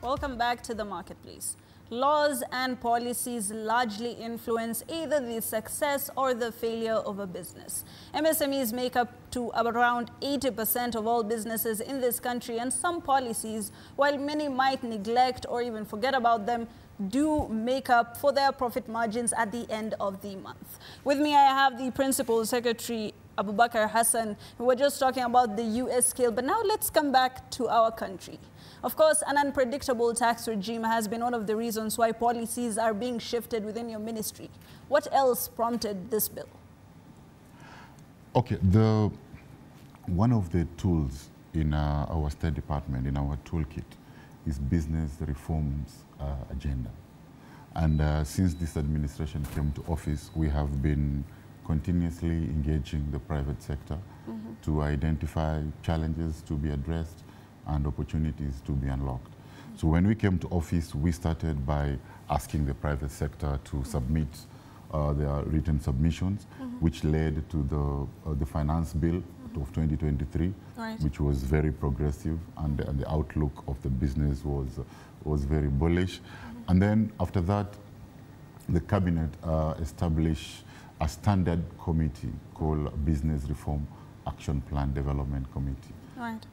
Welcome back to the marketplace. Laws and policies largely influence either the success or the failure of a business. MSMEs make up to around 80% of all businesses in this country, and some policies, while many might neglect or even forget about them, do make up for their profit margins at the end of the month. With me, I have the Principal Secretary, Abubakar Hassan. We were just talking about the US scale, but now let's come back to our country. Of course, an unpredictable tax regime has been one of the reasons why policies are being shifted within your ministry. What else prompted this bill? Okay, one of the tools in our State Department, in our toolkit, is business reforms agenda. And since this administration came to office, we have been continuously engaging the private sector to identify challenges to be addressed and opportunities to be unlocked. So when we came to office, we started by asking the private sector to submit their written submissions, which led to the finance bill of 2023, which was very progressive, and the outlook of the business was very bullish. And then after that, the cabinet established a standard committee called Business Reform Action Plan Development Committee,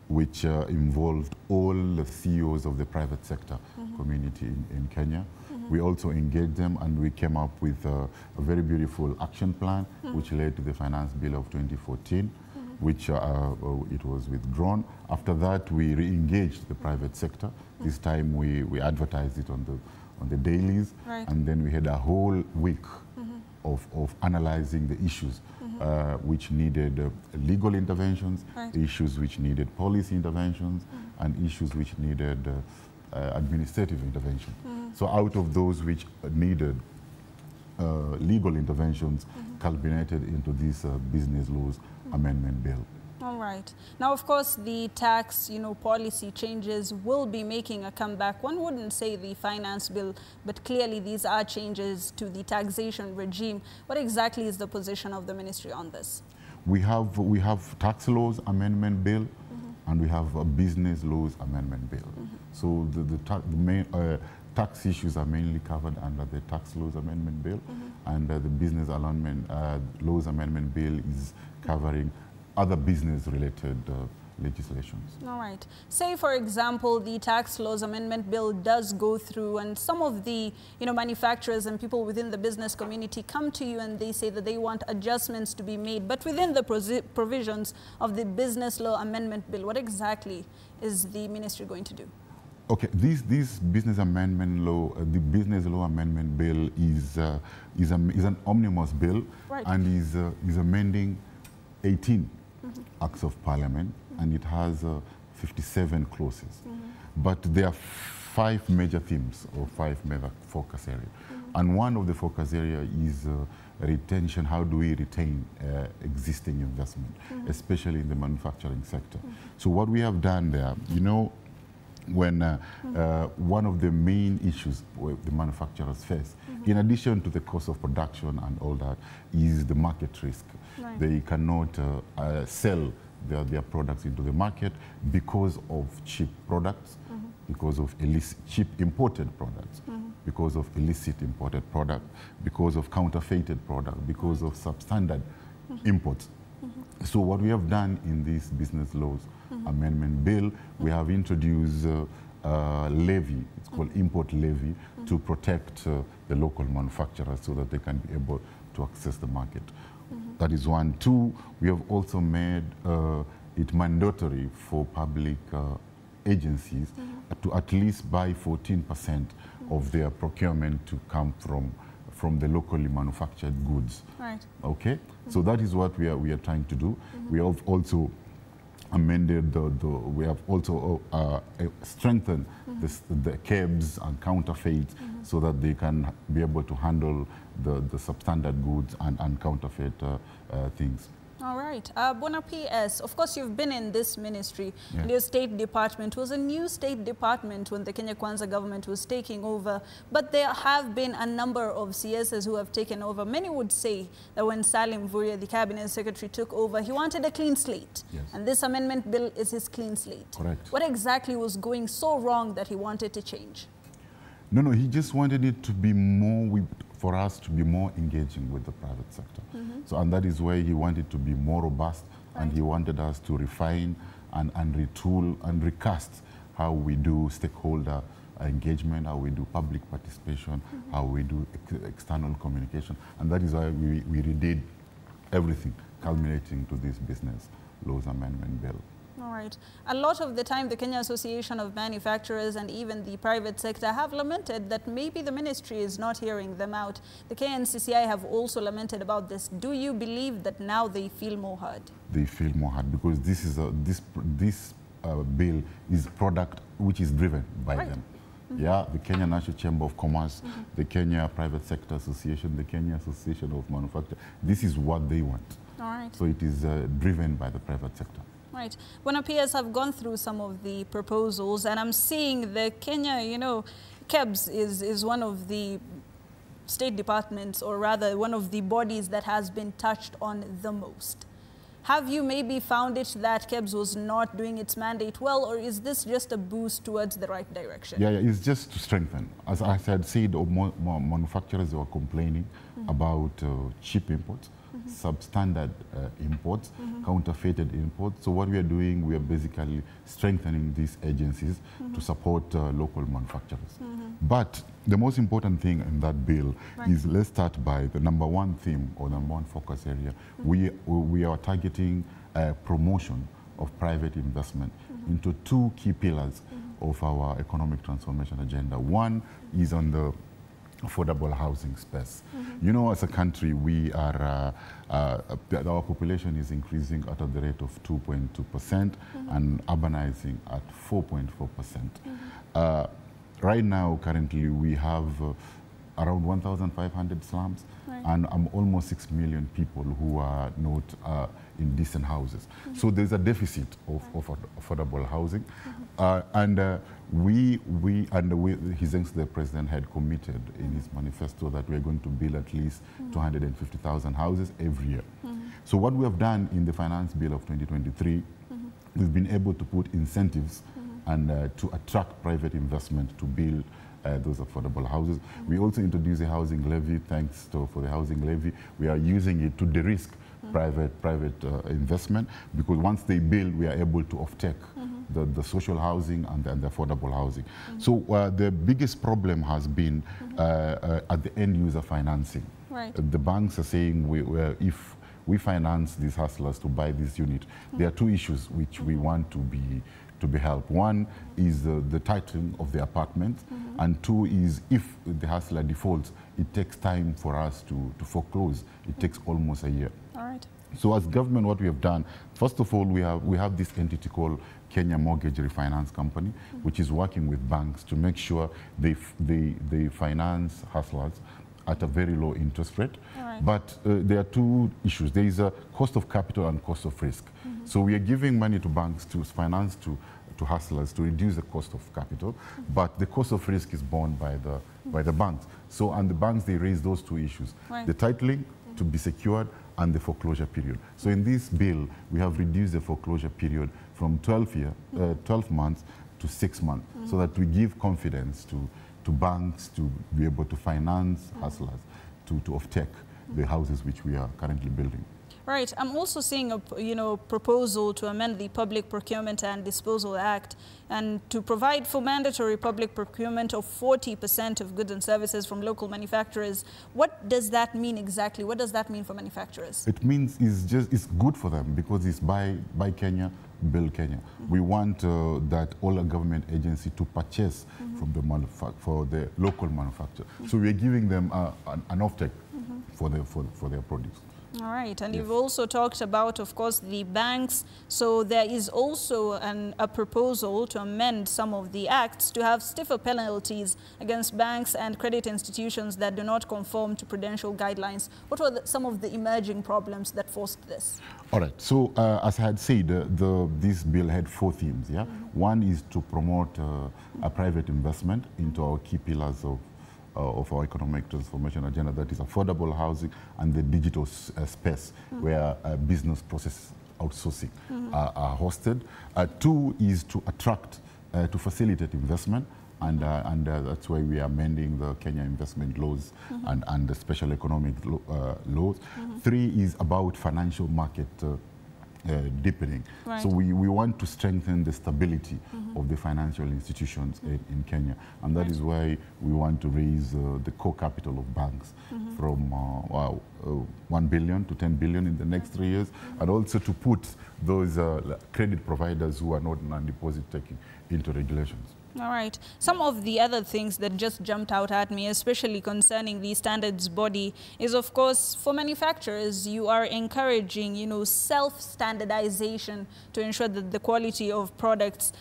which involved all the CEOs of the private sector community in Kenya. We also engaged them, and we came up with a very beautiful action plan, which led to the finance bill of 2014, which it was withdrawn. After that, we re-engaged the private sector. This time, we advertised it on the dailies, and then we had a whole week of analyzing the issues which needed legal interventions, issues which needed policy interventions, and issues which needed administrative intervention. So out of those which needed legal interventions, culminated into this business laws amendment bill. All right. Now, of course, the tax, policy changes will be making a comeback. One wouldn't say the finance bill, but clearly these are changes to the taxation regime. What exactly is the position of the ministry on this? We have tax laws amendment bill, and we have a business laws amendment bill. So the main tax issues are mainly covered under the tax laws amendment bill, and the business laws amendment bill is covering other business-related legislations. All right. Say, for example, the tax laws amendment bill does go through, and some of the manufacturers and people within the business community come to you and they say that they want adjustments to be made, but within the provisions of the business law amendment bill. What exactly is the ministry going to do? Okay, this business amendment law, the business law amendment bill is an omnibus bill, and is amending 18 acts of parliament, and it has 57 clauses. But there are 5 major themes or 5 major focus areas. And one of the focus areas is retention. How do we retain existing investment, especially in the manufacturing sector? So what we have done there, when one of the main issues the manufacturers face, in addition to the cost of production and all that, is the market risk. They cannot sell their products into the market because of cheap products, because of cheap imported products, because of illicit imported product, because of counterfeited product, because of substandard imports. So what we have done in this business laws amendment bill, we have introduced a levy, it's called import levy, to protect the local manufacturers so that they can be able to access the market. That is one. 2, we have also made it mandatory for public agencies to at least buy 14% of their procurement to come from the locally manufactured goods. Okay? So that is what we are trying to do. We have also amended we have also strengthened the cabs and counterfeits so that they can be able to handle the substandard goods and counterfeit things. All right. Bona PS, of course, you've been in this ministry. Yeah. Your State Department was a new State Department when the Kenya Kwanza government was taking over. But there have been a number of CSs who have taken over. Many would say that when Salim Vuria, the Cabinet Secretary, took over, he wanted a clean slate. Yes. And this amendment bill is his clean slate. Correct. What exactly was going so wrong that he wanted to change? No, he just wanted it to be more, for us to be more engaging with the private sector. So, and that is why he wanted to be more robust, and he wanted us to refine and retool and recast how we do stakeholder engagement, how we do public participation, how we do external communication. And that is why we redid everything, culminating to this business laws amendment bill. All right. A lot of the time, the Kenya Association of Manufacturers and even the private sector have lamented that maybe the ministry is not hearing them out. The KNCCI have also lamented about this. Do you believe that now they feel more heard? They feel more heard because this is this bill is product which is driven by them. Yeah, the Kenya National Chamber of Commerce, the Kenya Private Sector Association, the Kenya Association of Manufacturers. This is what they want. All right. So it is driven by the private sector. Right. Bona PS, I've gone through some of the proposals and I'm seeing the Kenya, KEBS is one of the state departments, or rather one of the bodies that has been touched on the most. Have you maybe found it that KEBS was not doing its mandate well, or is this just a boost towards the right direction? Yeah, it's just to strengthen. As I said, manufacturers were complaining about cheap imports, substandard imports, counterfeited imports. So what we are doing, we are basically strengthening these agencies to support local manufacturers. But the most important thing in that bill is, let's start by the number one theme or number one focus area. We are targeting promotion of private investment into two key pillars of our economic transformation agenda. One is on the affordable housing space. As a country, we are, our population is increasing at the rate of 2.2% and urbanizing at 4.4%. Right now, currently, we have around 1,500 slums and almost 6 million people who are not in decent houses. So there's a deficit of affordable housing. His Excellency the President had committed in his manifesto that we're going to build at least 250,000 houses every year. So what we have done in the Finance Bill of 2023, we've been able to put incentives and to attract private investment to build those affordable houses. We also introduced a housing levy. Thanks for the housing levy, we are using it to de-risk private investment, because once they build, we are able to offtake the social housing and the affordable housing. So the biggest problem has been at the end user financing. The banks are saying if we finance these hustlers to buy this unit, there are two issues which we want to be helped. One is the titling of the apartment, and two is if the hustler defaults, it takes time for us to foreclose. It takes almost a year. All right. So as government, what we have done, first of all, we have this entity called Kenya Mortgage Refinance Company, which is working with banks to make sure they finance hustlers at a very low interest rate. But there are two issues. There is a cost of capital and cost of risk. So we are giving money to banks to finance to hustlers to reduce the cost of capital, but the cost of risk is borne by the banks. So, and the banks, they raise those two issues. The titling to be secured and the foreclosure period. So in this bill, we have reduced the foreclosure period from 12 months to 6 months, so that we give confidence to banks to be able to finance hustlers to offtake the houses which we are currently building. Right. I'm also seeing a proposal to amend the Public Procurement and Disposal Act and to provide for mandatory public procurement of 40% of goods and services from local manufacturers. What does that mean exactly? What does that mean for manufacturers? It means it's good for them because it's buy Kenya, build Kenya. We want that all a government agency to purchase from the local manufacturer. So we are giving them an offtake for their produce. All right, and you've also talked about, of course, the banks. So there is also a proposal to amend some of the acts to have stiffer penalties against banks and credit institutions that do not conform to prudential guidelines. What were some of the emerging problems that forced this? All right, so as I had said, this bill had 4 themes. Yeah, one is to promote a private investment into our key pillars of our economic transformation agenda, that is affordable housing and the digital space where business process outsourcing are hosted. 2 is to attract, to facilitate investment, and that's why we are amending the Kenya investment laws and the special economic laws. 3 is about financial market deepening. Right. So we want to strengthen the stability of the financial institutions in Kenya, and that is why we want to raise the core capital of banks from 1 billion to 10 billion in the next 3 years, and also to put those credit providers who are not non-deposit taking into regulations. All right. Some of the other things that just jumped out at me, especially concerning the standards body, is, of course, for manufacturers, you are encouraging, self-standardization to ensure that the quality of products,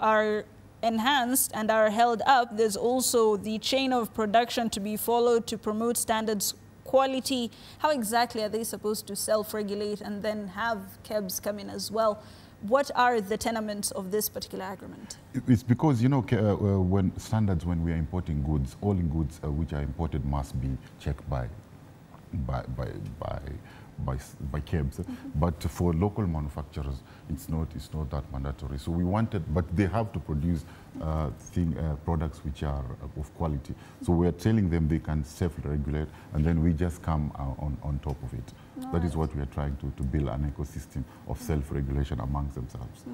are enhanced and are held up. There's also the chain of production to be followed to promote standards quality. How exactly are they supposed to self-regulate and then have KEBS come in as well? What are the tenements of this particular agreement? It's because, when we are importing goods, all goods which are imported must be checked by KEBS. But for local manufacturers, it's not that mandatory. So we wanted, but they have to produce products which are of quality. So we are telling them they can self-regulate, and then we just come on top of it. That is what we are trying to build, an ecosystem of self-regulation amongst themselves.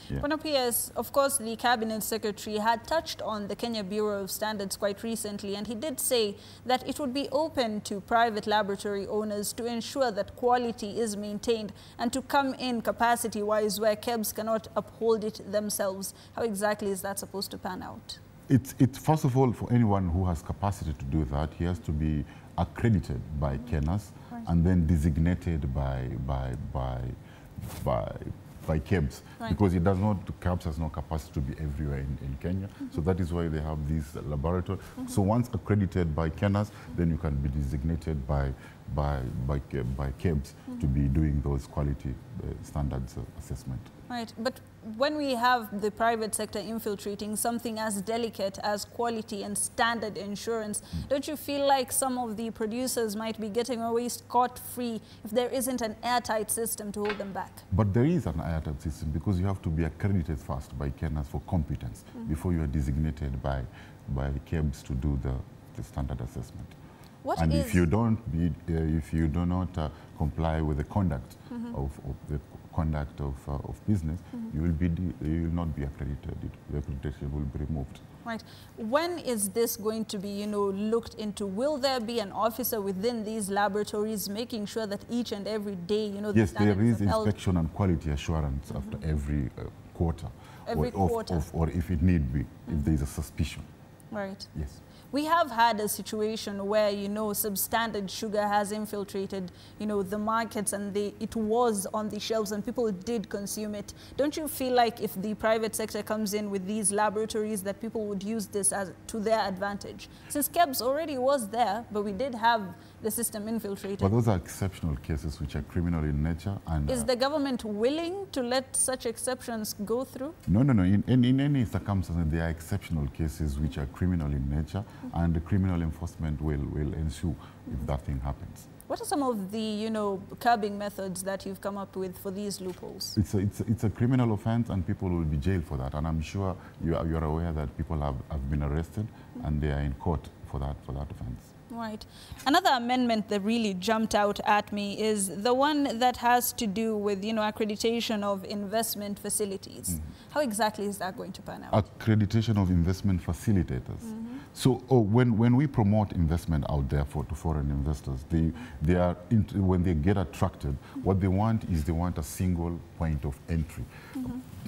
Yeah. Bwana PS, of course, the Cabinet Secretary had touched on the Kenya Bureau of Standards quite recently, and he did say that it would be open to private laboratory owners to ensure that quality is maintained and to come in capacity-wise where KEBS cannot uphold it themselves. How exactly is that supposed to pan out? It's first of all, for anyone who has capacity to do that, he has to be accredited by KENAS and then designated by KEBS, because KEBS has no capacity to be everywhere in Kenya. So that is why they have this laboratory. So once accredited by KENAS, then you can be designated by KEBS to be doing those quality standards assessment. Right, but when we have the private sector infiltrating something as delicate as quality and standard insurance, don't you feel like some of the producers might be getting away scot-free if there isn't an airtight system to hold them back? But there is an airtight system, because you have to be accredited first by KENAS for competence before you are designated by KEBS to do the standard assessment. If you do not comply with the conduct of business, you will not be accredited. The accreditation will be removed. Right. When is this going to be, looked into? Will there be an officer within these laboratories making sure that each and every day, yes, there is inspection and quality assurance after every quarter. Or if it need be, if there is a suspicion. Right. Yes. We have had a situation where, substandard sugar has infiltrated, the markets, and it was on the shelves and people did consume it. Don't you feel like if the private sector comes in with these laboratories that people would use this to their advantage? Since KEBS already was there, but we did have the system infiltrated. But those are exceptional cases which are criminal in nature. And is the government willing to let such exceptions go through? No. In any circumstance, there are exceptional cases which are criminal in nature, and the criminal enforcement will ensue if that thing happens. What are some of the, curbing methods that you've come up with for these loopholes? It's a criminal offense, and people will be jailed for that. And I'm sure you're aware that people have been arrested and they are in court for that offense. Right. Another amendment that really jumped out at me is the one that has to do with, accreditation of investment facilities. How exactly is that going to pan out? Accreditation of investment facilitators. So when we promote investment out there to foreign investors, when they get attracted, what they want is a single point of entry.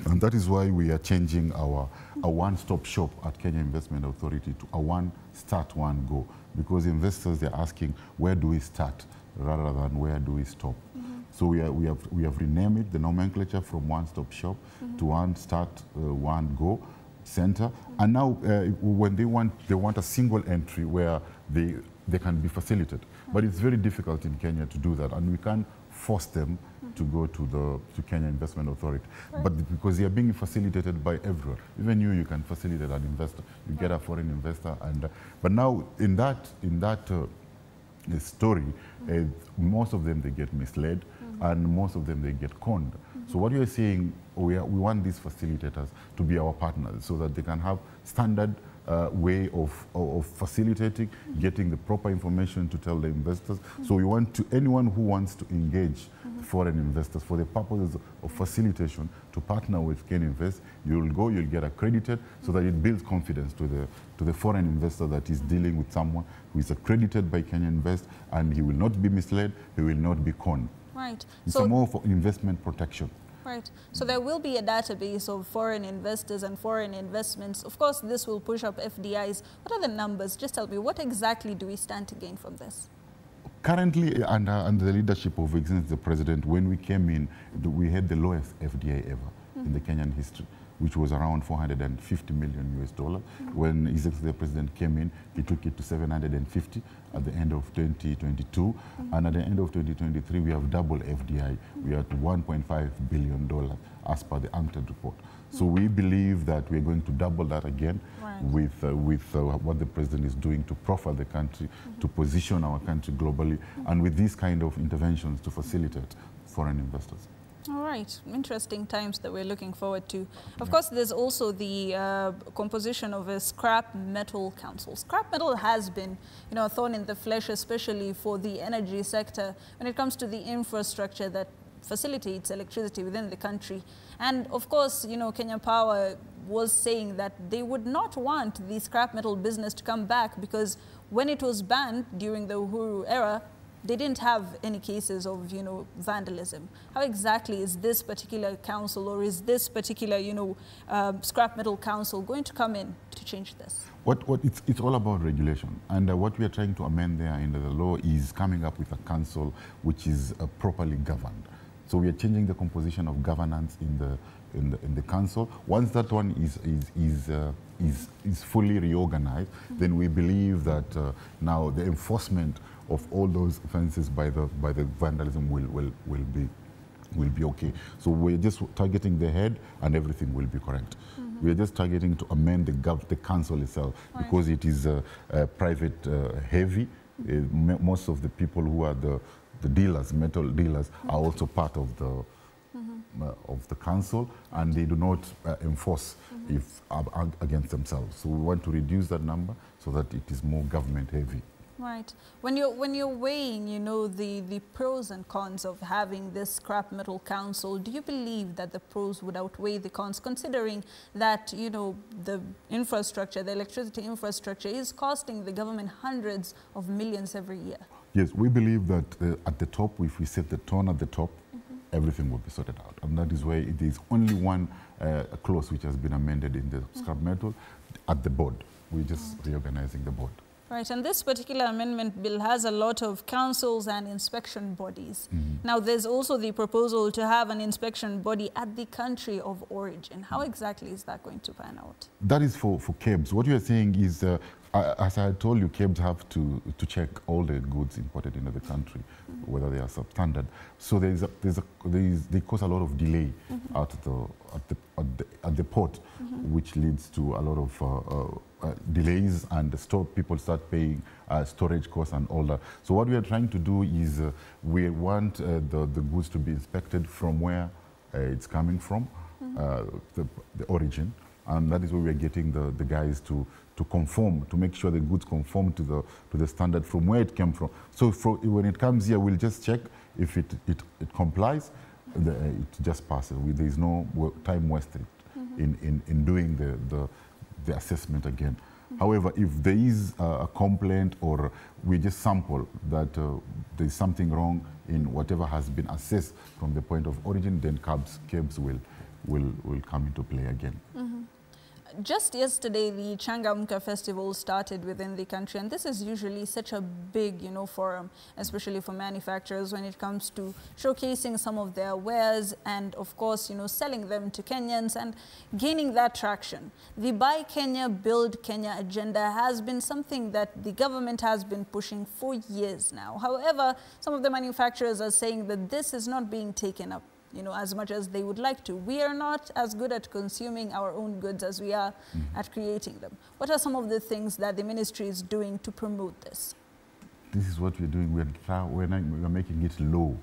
And that is why we are changing our one-stop shop at Kenya Investment Authority to a one start, one go. Because investors, they're asking, where do we start rather than where do we stop. So we have renamed it, the nomenclature, from one-stop shop to one start, one go center. And now when they want a single entry where they can be facilitated. But it's very difficult in Kenya to do that, and we can't force them to go to Kenya Investment Authority. But because they are being facilitated by everyone. Even you can facilitate an investor. You get a foreign investor, and but now in that story, most of them they get misled, and most of them they get conned. So what you are saying, we want these facilitators to be our partners, so that they can have standard way of facilitating, getting the proper information to tell the investors. So we want anyone who wants to engage foreign investors for the purposes of facilitation to partner with Ken Invest. You'll go, you'll get accredited, so that it builds confidence to the foreign investor that is dealing with someone who is accredited by Kenya Invest, and he will not be misled, he will not be conned. Right. It's more for investment protection. Right. So there will be a database of foreign investors and foreign investments. Of course, this will push up FDIs. What are the numbers? Just tell me, what exactly do we stand to gain from this? Currently, under the leadership of the President, when we came in, we had the lowest FDI ever in the Kenyan history, which was around $450 million US. When the President came in, he took it to 750 at the end of 2022. And at the end of 2023, we have double FDI. We are at $1.5 billion as per the UNCTAD report. So we believe that we're going to double that again with what the President is doing to profile the country, to position our country globally, and with these kind of interventions to facilitate foreign investors. All right, interesting times that we're looking forward to. Of course, there's also the composition of a scrap metal council. Scrap metal has been, a thorn in the flesh, especially for the energy sector when it comes to the infrastructure that facilitates electricity within the country. And of course, Kenya Power was saying that they would not want the scrap metal business to come back, because when it was banned during the Uhuru era, they didn't have any cases of, vandalism. How exactly is this particular council, or is this particular, scrap metal council going to come in to change this? It's all about regulation. And what we are trying to amend there in the law is coming up with a council which is properly governed. So we are changing the composition of governance in the council. Once that one is fully reorganized, then we believe that now the enforcement of all those offenses by the vandalism will be okay. So we're just targeting the head, and everything will be correct. We're just targeting to amend the council itself, because it is private heavy. Most of the people who are the dealers, metal dealers, are also part of the council, and they do not enforce against themselves. So we want to reduce that number so that it is more government heavy. Right. When you're weighing, the pros and cons of having this scrap metal council, do you believe that the pros would outweigh the cons, considering that, the infrastructure, the electricity infrastructure, is costing the government hundreds of millions every year? Yes, we believe that at the top, if we set the tone at the top, everything will be sorted out. And that is why it is only one clause which has been amended in the scrap metal at the board. We're just reorganizing the board. Right, and this particular amendment bill has a lot of councils and inspection bodies. Now, there's also the proposal to have an inspection body at the country of origin. How exactly is that going to pan out? That is for KEBS. What you are saying is, as I told you, KEBS have to check all the goods imported into the country, whether they are substandard. So they cause a lot of delay at the port, which leads to a lot of delays, and people start paying storage costs and all that. So what we are trying to do is we want the goods to be inspected from where it's coming from, the origin, and that is where we are getting the guys to conform, to make sure the goods conform to the standard from where it came from. So when it comes here, we'll just check if it complies. It just passes. There is no time wasted in doing the assessment again. However, if there is a complaint, or we just sample that there is something wrong in whatever has been assessed from the point of origin, then KEBS will come into play again. just yesterday, the Changamka festival started within the country, and this is usually such a big, forum, especially for manufacturers when it comes to showcasing some of their wares and, of course, selling them to Kenyans and gaining that traction. The Buy Kenya, Build Kenya agenda has been something that the government has been pushing for years now. However, some of the manufacturers are saying that this is not being taken up as much as they would like to. We are not as good at consuming our own goods as we are at creating them. What are some of the things that the ministry is doing to promote this? This is what we're doing. We're making it law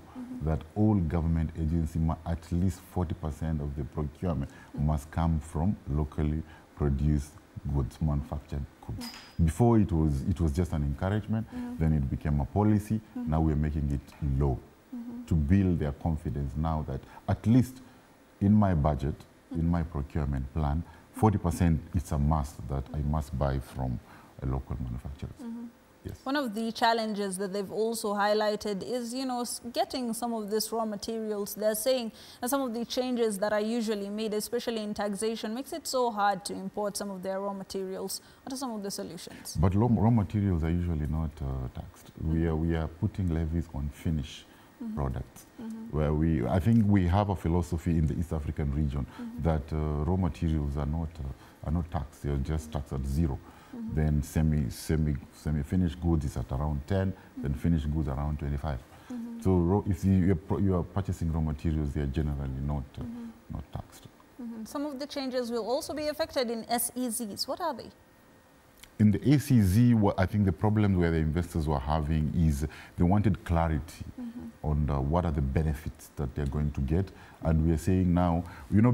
that all government agencies, at least 40% of the procurement must come from locally produced goods, manufactured goods. Before it was just an encouragement, then it became a policy. Now we're making it law. To build their confidence now that at least in my budget, in my procurement plan, 40% it's a must that I must buy from a local manufacturer. Yes. One of the challenges that they've also highlighted is, getting some of these raw materials. They're saying that some of the changes that are usually made, especially in taxation, makes it so hard to import some of their raw materials. What are some of the solutions? But raw materials are usually not taxed. We are putting levies on finished products, where I think we have a philosophy in the East African region that raw materials are not taxed; they are just taxed at 0. Then semi-finished goods is at around 10, then finished goods around 25. So if you are purchasing raw materials, they are generally not taxed. Some of the changes will also be affected in SEZs. What are they? In the ACZ, I think the problem where the investors were having is they wanted clarity on what are the benefits that they're going to get. And we are saying now,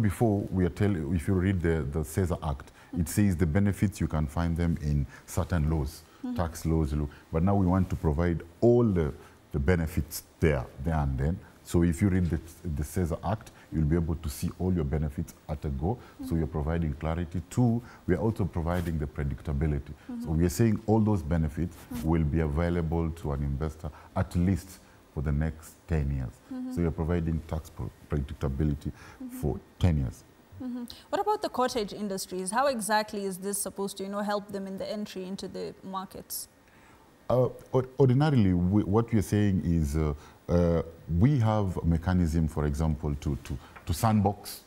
before we are telling, if you read the Caesar Act, it says the benefits, you can find them in certain laws, tax laws. But now we want to provide all the benefits there and then. So if you read the Caesar Act, you'll be able to see all your benefits at a go. So you're providing clarity. 2, we are also providing the predictability. So we are saying all those benefits will be available to an investor at least for the next 10 years. So you're providing tax predictability for 10 years. What about the cottage industries? How exactly is this supposed to help them in the entry into the markets? Ordinarily, what we're saying is we have a mechanism, for example, to sandbox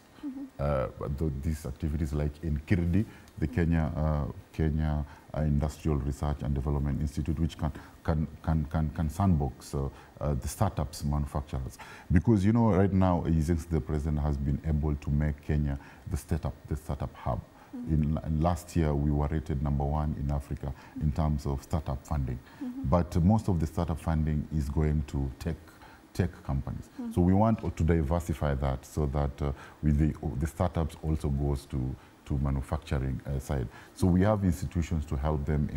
these activities, like in Kirdi, the Kenya Industrial Research and Development Institute, which can sandbox the startups, manufacturers. Because right now, since the president has been able to make Kenya the startup hub. In last year, we were rated #1 in Africa in terms of startup funding. But most of the startup funding is going to tech companies. So we want to diversify that so that with the startups also goes to manufacturing side. So we have institutions to help them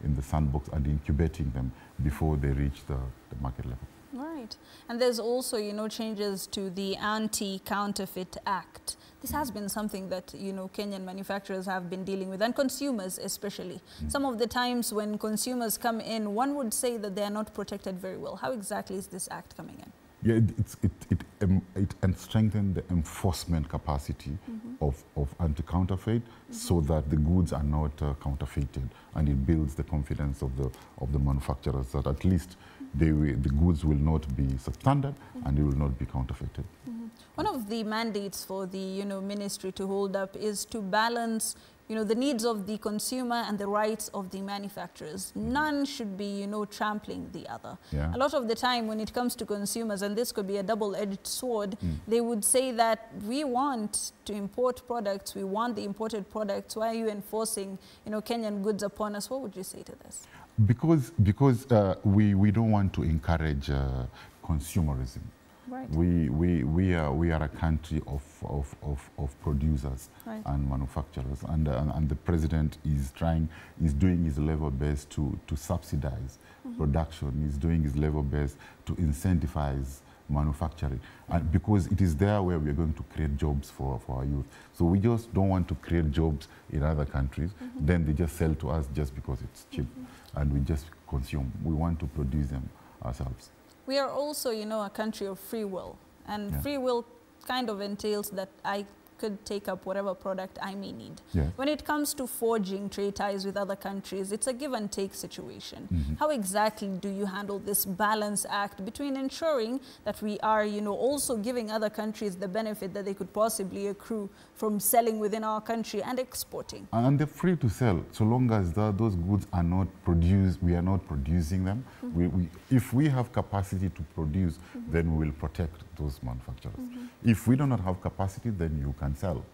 in the sandbox and incubating them before they reach the market level. Right. And there's also, changes to the Anti-Counterfeit Act. This has been something that, Kenyan manufacturers have been dealing with, and consumers especially. Some of the times when consumers come in, one would say that they are not protected very well. How exactly is this act coming in? Yeah, it strengthens the enforcement capacity of anti-counterfeit so that the goods are not counterfeited, and it builds the confidence of the manufacturers that at least the goods will not be substandard and it will not be counterfeited. One of the mandates for the ministry to hold up is to balance the needs of the consumer and the rights of the manufacturers. None should be, trampling the other. Yeah. A lot of the time when it comes to consumers, and this could be a double-edged sword, they would say that we want to import products, we want the imported products. Why are you enforcing, Kenyan goods upon us? What would you say to this? Because we don't want to encourage consumerism. Right. We are a country of producers and manufacturers, and the president is doing his level best to subsidize production. He's doing his level best to incentivize manufacturing, and because it is there where we are going to create jobs for our youth. So we just don't want to create jobs in other countries. Then they just sell to us just because it's cheap, and we just consume. We want to produce them ourselves. We are also, a country of free will, and free will kind of entails that I could take up whatever product I may need. Yes. When it comes to forging trade ties with other countries, it's a give and take situation. How exactly do you handle this balance act between ensuring that we are, also giving other countries the benefit that they could possibly accrue from selling within our country and exporting? And they're free to sell, so long as those goods are not produced, we are not producing them. If we have capacity to produce, then we will protect those manufacturers. If we do not have capacity, then you can sell.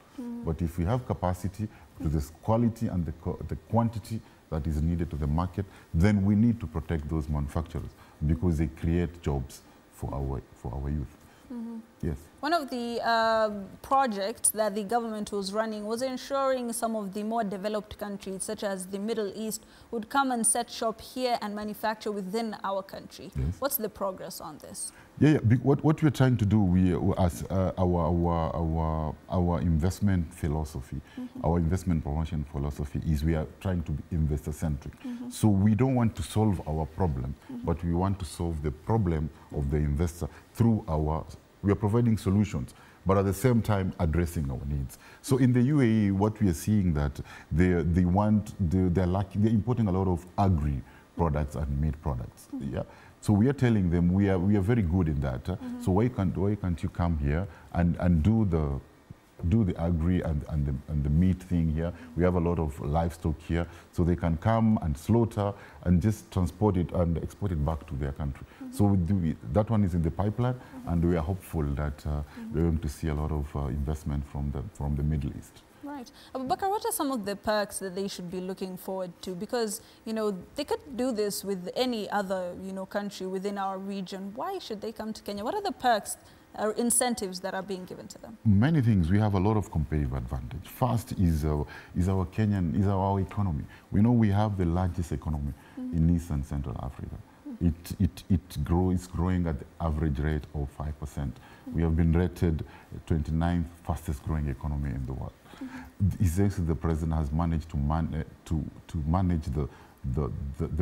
But if we have capacity to this quality and the quantity that is needed to the market, then we need to protect those manufacturers because they create jobs for our youth. Yes. One of the projects that the government was running was ensuring some of the more developed countries, such as the Middle East, would come and set shop here and manufacture within our country. Yes. What's the progress on this? Yeah. What we're trying to do, as our investment philosophy, our investment promotion philosophy is we are trying to be investor-centric. So we don't want to solve our problem, but we want to solve the problem of the investor through we are providing solutions, but at the same time addressing our needs. So in the UAE, what we are seeing that they're importing a lot of agri products and meat products. Yeah. So we are telling them we are very good in that. So why can't you come here and do the agri and the meat thing here? We have a lot of livestock here, so they can come and slaughter and just transport it and export it back to their country. So that one is in the pipeline, and we are hopeful that we're going to see a lot of investment from the Middle East. Right. Bakar, what are some of the perks that they should be looking forward to? Because, they could do this with any other, country within our region. Why should they come to Kenya? What are the perks or incentives that are being given to them? Many things. We have a lot of competitive advantage. First is our economy. We know we have the largest economy in East and Central Africa. It's growing at the average rate of 5%. We have been rated 29th fastest growing economy in the world. Essentially, the president has managed to manage the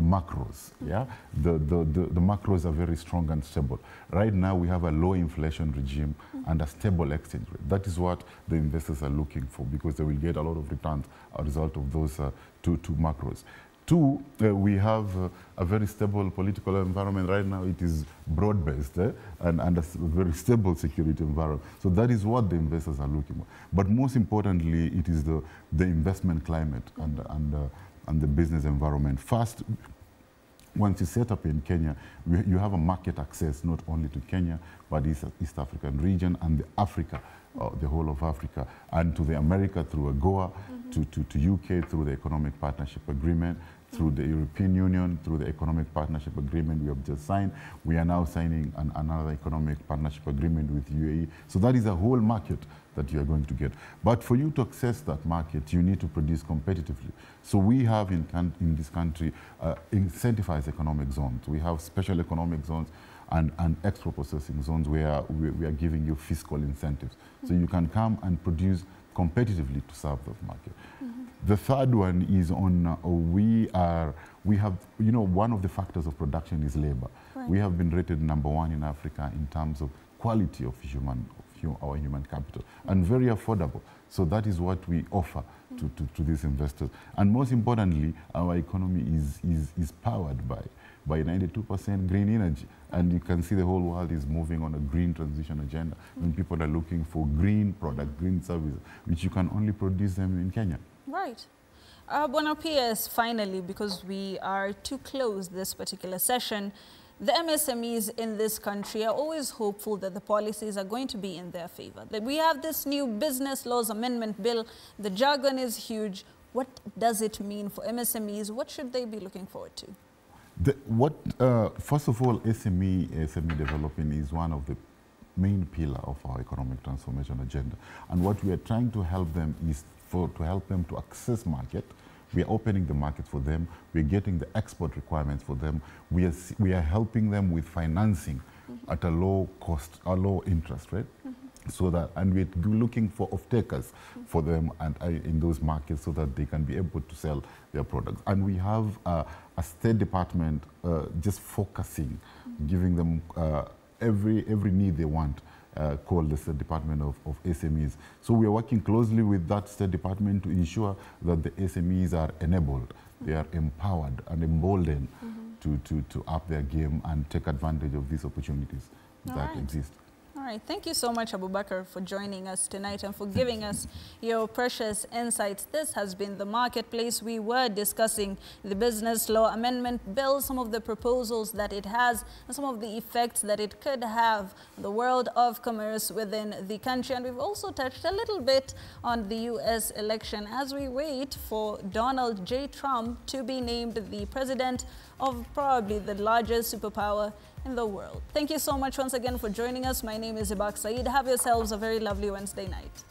macros. Yeah, the macros are very strong and stable. Right now, we have a low inflation regime and a stable exchange rate. That is what the investors are looking for, because they will get a lot of returns as a result of those two macros. Two, we have a very stable political environment. Right now, it is broad-based and a very stable security environment. So that is what the investors are looking for. But most importantly, it is the investment climate and the business environment. First, once you set up in Kenya, you have a market access not only to Kenya, but East African region and the whole of Africa, and to the America through AGOA, to UK through the Economic Partnership Agreement, through the European Union, through the Economic Partnership Agreement we have just signed. We are now signing another Economic Partnership Agreement with UAE. So that is a whole market that you are going to get. But for you to access that market, you need to produce competitively. So we have in this country incentivized economic zones. We have special economic zones and extra processing zones where we are giving you fiscal incentives. So you can come and produce competitively to serve the market. The third one is on we have, one of the factors of production is labor. Right. We have been rated #1 in Africa in terms of quality of our human capital, and very affordable. So that is what we offer to these investors. And most importantly, our economy is powered by 92% green energy. And you can see the whole world is moving on a green transition agenda. And people are looking for green products, green services, which you can only produce them in Kenya. Right. Bwana PS, finally, because we are to close this particular session, the MSMEs in this country are always hopeful that the policies are going to be in their favor. That we have this new Business Laws Amendment Bill. The jargon is huge. What does it mean for MSMEs? What should they be looking forward to? First of all, SME development is one of the main pillars of our economic transformation agenda. And what we are trying to help them is to help them to access market. We are opening the market for them. We are getting the export requirements for them. We are helping them with financing at a low cost, a low interest rate. So that, and we're looking for off-takers for them and in those markets so that they can be able to sell their products. And we have a State Department just focusing, giving them every need they want called the State Department of SMEs. So we are working closely with that State Department to ensure that the SMEs are enabled, they are empowered and emboldened to up their game and take advantage of these opportunities that exist. All right. Thank you so much, Abubakar, for joining us tonight and for giving us your precious insights. This has been The Marketplace. We were discussing the Business Law Amendment Bill, some of the proposals that it has, and some of the effects that it could have on the world of commerce within the country. And we've also touched a little bit on the U.S. election as we wait for Donald J. Trump to be named the president of probably the largest superpower in the world. Thank you so much once again for joining us. My name is Ibak Saeed. Have yourselves a very lovely Wednesday night.